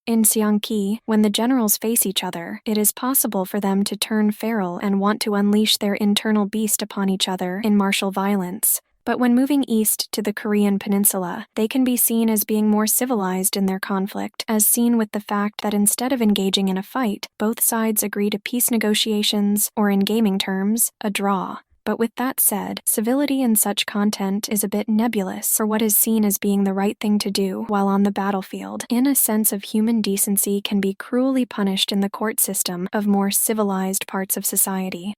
In xiangqi, when the generals face each other, it is possible for them to turn feral and want to unleash their internal beast upon each other in martial violence. But when moving east to the Korean Peninsula, they can be seen as being more civilized in their conflict, as seen with the fact that instead of engaging in a fight, both sides agree to peace negotiations, or in gaming terms, a draw. But with that said, civility in such content is a bit nebulous for what is seen as being the right thing to do while on the battlefield. In a sense of human decency can be cruelly punished in the court system of more civilized parts of society.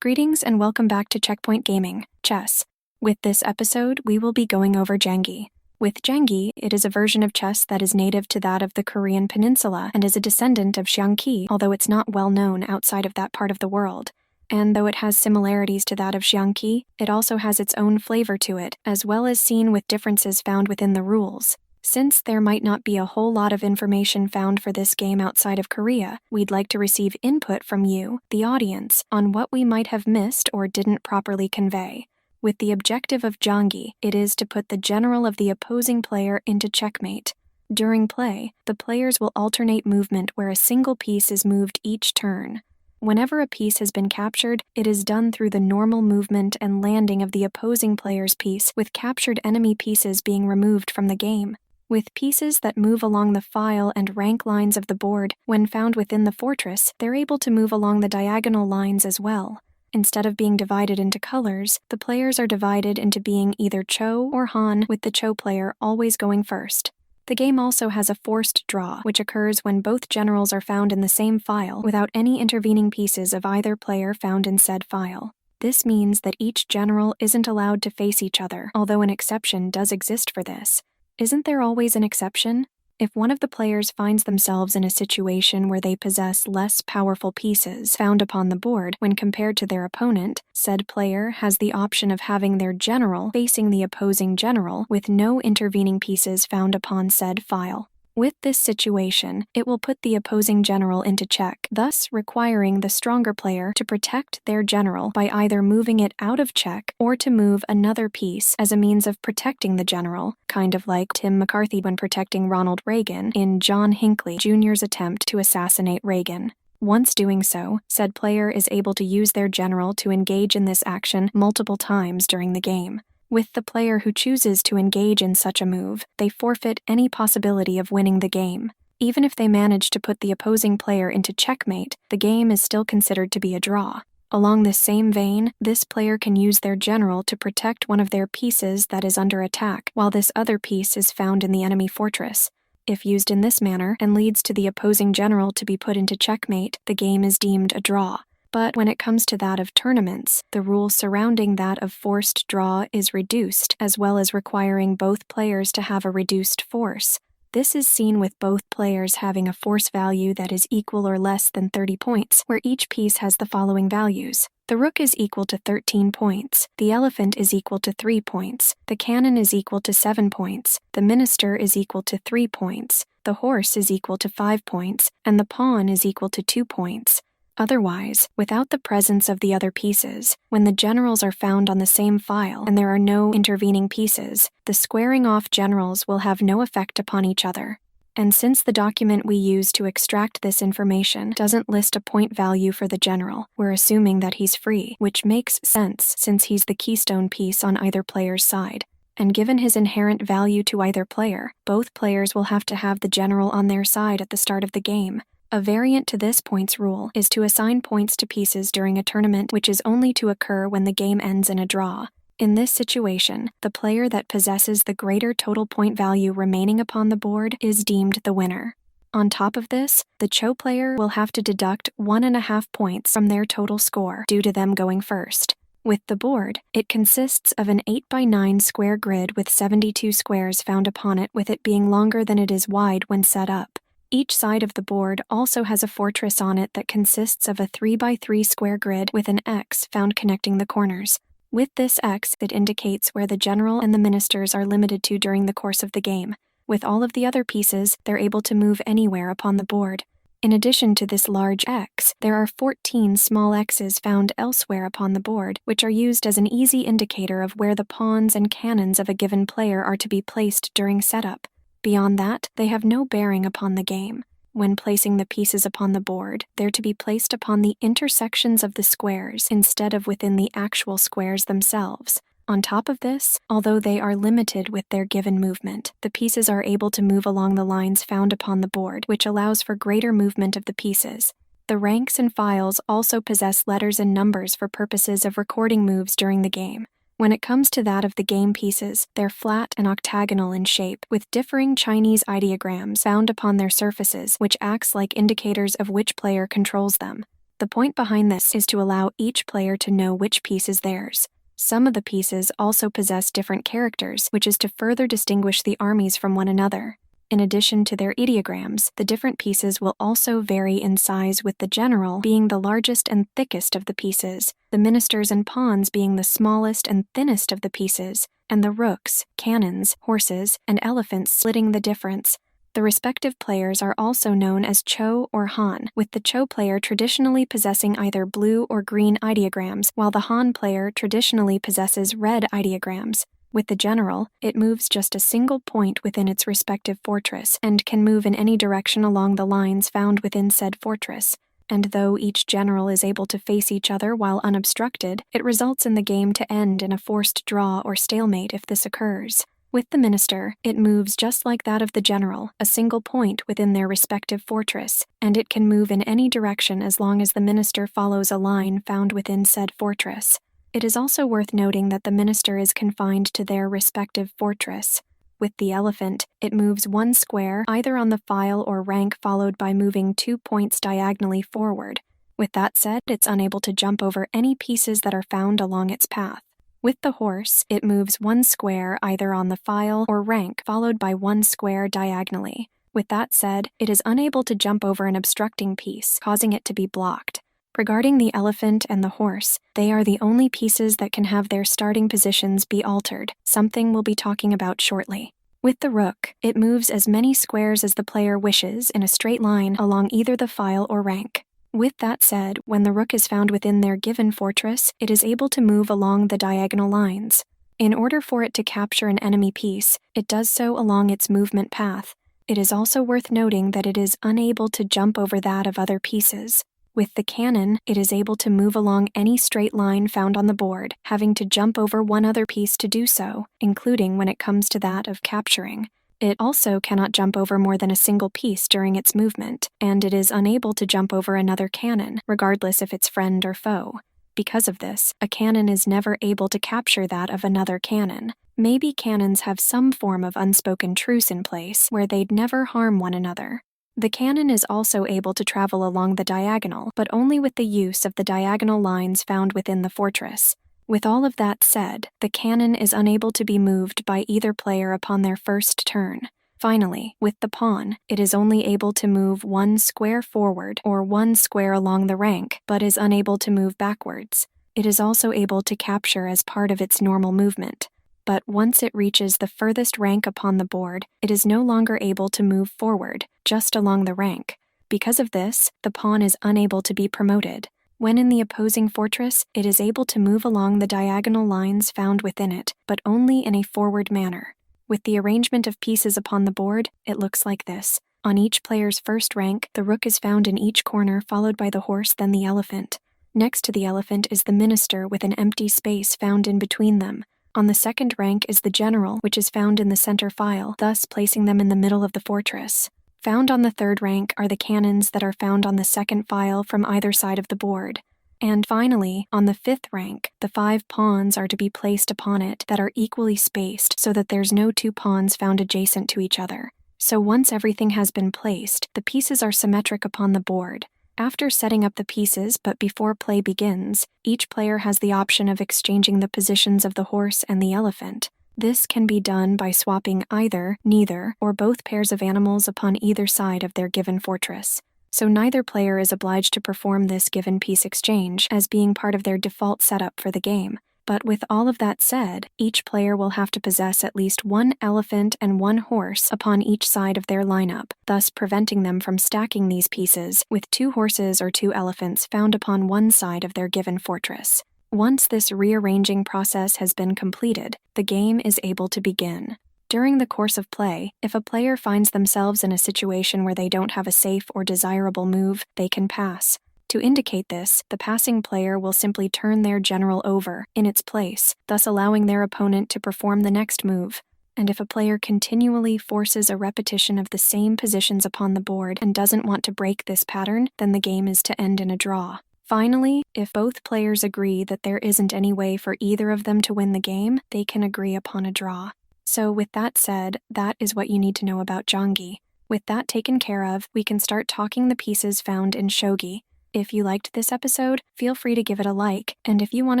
Greetings and welcome back to Checkpoint Gaming, Chess. With this episode, we will be going over Janggi. With Janggi, it is a version of chess that is native to that of the Korean Peninsula and is a descendant of xiangqi, although it's not well known outside of that part of the world. And though it has similarities to that of xiangqi, it also has its own flavor to it, as well as seen with differences found within the rules. Since there might not be a whole lot of information found for this game outside of Korea, we'd like to receive input from you, the audience, on what we might have missed or didn't properly convey. With the objective of Janggi, it is to put the general of the opposing player into checkmate. During play, the players will alternate movement where a single piece is moved each turn. Whenever a piece has been captured, it is done through the normal movement and landing of the opposing player's piece, with captured enemy pieces being removed from the game. With pieces that move along the file and rank lines of the board, when found within the fortress, they're able to move along the diagonal lines as well. Instead of being divided into colors, the players are divided into being either Cho or Han, with the Cho player always going first. The game also has a forced draw, which occurs when both generals are found in the same file without any intervening pieces of either player found in said file. This means that each general isn't allowed to face each other, although an exception does exist for this. Isn't there always an exception? If one of the players finds themselves in a situation where they possess less powerful pieces found upon the board when compared to their opponent, said player has the option of having their general facing the opposing general with no intervening pieces found upon said file. With this situation, it will put the opposing general into check, thus requiring the stronger player to protect their general by either moving it out of check or to move another piece as a means of protecting the general, kind of like Tim McCarthy when protecting Ronald Reagan in John Hinckley Jr.'s attempt to assassinate Reagan. Once doing so, said player is able to use their general to engage in this action multiple times during the game. With the player who chooses to engage in such a move, they forfeit any possibility of winning the game. Even if they manage to put the opposing player into checkmate, the game is still considered to be a draw. Along this same vein, this player can use their general to protect one of their pieces that is under attack, while this other piece is found in the enemy fortress. If used in this manner and leads to the opposing general to be put into checkmate, the game is deemed a draw. But when it comes to that of tournaments, the rule surrounding that of forced draw is reduced, as well as requiring both players to have a reduced force. This is seen with both players having a force value that is equal or less than 30 points, where each piece has the following values. The rook is equal to 13 points, the elephant is equal to 3 points, the cannon is equal to 7 points, the minister is equal to 3 points, the horse is equal to 5 points, and the pawn is equal to 2 points. Otherwise, without the presence of the other pieces, when the generals are found on the same file and there are no intervening pieces, the squaring off generals will have no effect upon each other. And since the document we use to extract this information doesn't list a point value for the general, we're assuming that he's free, which makes sense since he's the keystone piece on either player's side. And given his inherent value to either player, both players will have to have the general on their side at the start of the game. A variant to this points rule is to assign points to pieces during a tournament, which is only to occur when the game ends in a draw. In this situation, the player that possesses the greater total point value remaining upon the board is deemed the winner. On top of this, the Cho player will have to deduct 1.5 points from their total score due to them going first. With the board, it consists of an 8x9 square grid with 72 squares found upon it, with it being longer than it is wide when set up. Each side of the board also has a fortress on it that consists of a 3x3 square grid with an X found connecting the corners. With this X, it indicates where the general and the ministers are limited to during the course of the game. With all of the other pieces, they're able to move anywhere upon the board. In addition to this large X, there are 14 small X's found elsewhere upon the board, which are used as an easy indicator of where the pawns and cannons of a given player are to be placed during setup. Beyond that, they have no bearing upon the game. When placing the pieces upon the board, they're to be placed upon the intersections of the squares instead of within the actual squares themselves. On top of this, although they are limited with their given movement, the pieces are able to move along the lines found upon the board, which allows for greater movement of the pieces. The ranks and files also possess letters and numbers for purposes of recording moves during the game. When it comes to that of the game pieces, they're flat and octagonal in shape, with differing Chinese ideograms found upon their surfaces, which acts like indicators of which player controls them. The point behind this is to allow each player to know which piece is theirs. Some of the pieces also possess different characters, which is to further distinguish the armies from one another. In addition to their ideograms, the different pieces will also vary in size, with the general being the largest and thickest of the pieces, the ministers and pawns being the smallest and thinnest of the pieces, and the rooks, cannons, horses, and elephants splitting the difference. The respective players are also known as Cho or Han, with the Cho player traditionally possessing either blue or green ideograms, while the Han player traditionally possesses red ideograms. With the general, it moves just a single point within its respective fortress and can move in any direction along the lines found within said fortress. And though each general is able to face each other while unobstructed, it results in the game to end in a forced draw or stalemate if this occurs. With the minister, it moves just like that of the general, a single point within their respective fortress, and it can move in any direction as long as the minister follows a line found within said fortress. It is also worth noting that the minister is confined to their respective fortress. With the elephant, it moves one square either on the file or rank, followed by moving 2 points diagonally forward. With that said, it's unable to jump over any pieces that are found along its path. With the horse, it moves one square either on the file or rank, followed by one square diagonally. With that said, it is unable to jump over an obstructing piece, causing it to be blocked. Regarding the elephant and the horse, they are the only pieces that can have their starting positions be altered, something we'll be talking about shortly. With the rook, it moves as many squares as the player wishes in a straight line along either the file or rank. With that said, when the rook is found within their given fortress, it is able to move along the diagonal lines. In order for it to capture an enemy piece, it does so along its movement path. It is also worth noting that it is unable to jump over that of other pieces. With the cannon, it is able to move along any straight line found on the board, having to jump over one other piece to do so, including when it comes to that of capturing. It also cannot jump over more than a single piece during its movement, and it is unable to jump over another cannon, regardless if it's friend or foe. Because of this, a cannon is never able to capture that of another cannon. Maybe cannons have some form of unspoken truce in place where they'd never harm one another. The cannon is also able to travel along the diagonal, but only with the use of the diagonal lines found within the fortress. With all of that said, the cannon is unable to be moved by either player upon their first turn. Finally, with the pawn, it is only able to move one square forward or one square along the rank, but is unable to move backwards. It is also able to capture as part of its normal movement. But once it reaches the furthest rank upon the board, it is no longer able to move forward, just along the rank. Because of this, the pawn is unable to be promoted. When in the opposing fortress, it is able to move along the diagonal lines found within it, but only in a forward manner. With the arrangement of pieces upon the board, it looks like this. On each player's first rank, the rook is found in each corner, followed by the horse, then the elephant. Next to the elephant is the minister with an empty space found in between them. On the second rank is the general, which is found in the center file, thus placing them in the middle of the fortress. Found on the third rank are the cannons that are found on the second file from either side of the board. And finally, on the fifth rank, the 5 pawns are to be placed upon it that are equally spaced so that there's no 2 pawns found adjacent to each other. So once everything has been placed, the pieces are symmetric upon the board. After setting up the pieces, but before play begins, each player has the option of exchanging the positions of the horse and the elephant. This can be done by swapping either, neither, or both pairs of animals upon either side of their given fortress. So neither player is obliged to perform this given piece exchange as being part of their default setup for the game. But with all of that said, each player will have to possess at least 1 elephant and 1 horse upon each side of their lineup, thus preventing them from stacking these pieces with 2 horses or 2 elephants found upon one side of their given fortress. Once this rearranging process has been completed, the game is able to begin. During the course of play, if a player finds themselves in a situation where they don't have a safe or desirable move, they can pass. To indicate this, the passing player will simply turn their general over, in its place, thus allowing their opponent to perform the next move. And if a player continually forces a repetition of the same positions upon the board and doesn't want to break this pattern, then the game is to end in a draw. Finally, if both players agree that there isn't any way for either of them to win the game, they can agree upon a draw. So with that said, that is what you need to know about Janggi. With that taken care of, we can start talking the pieces found in shogi. If you liked this episode, feel free to give it a like, and if you want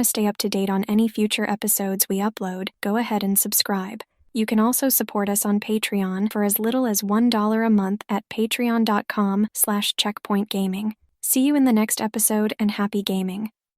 to stay up to date on any future episodes we upload, go ahead and subscribe. You can also support us on Patreon for as little as $1 a month at patreon.com/checkpointgaming. See you in the next episode and happy gaming.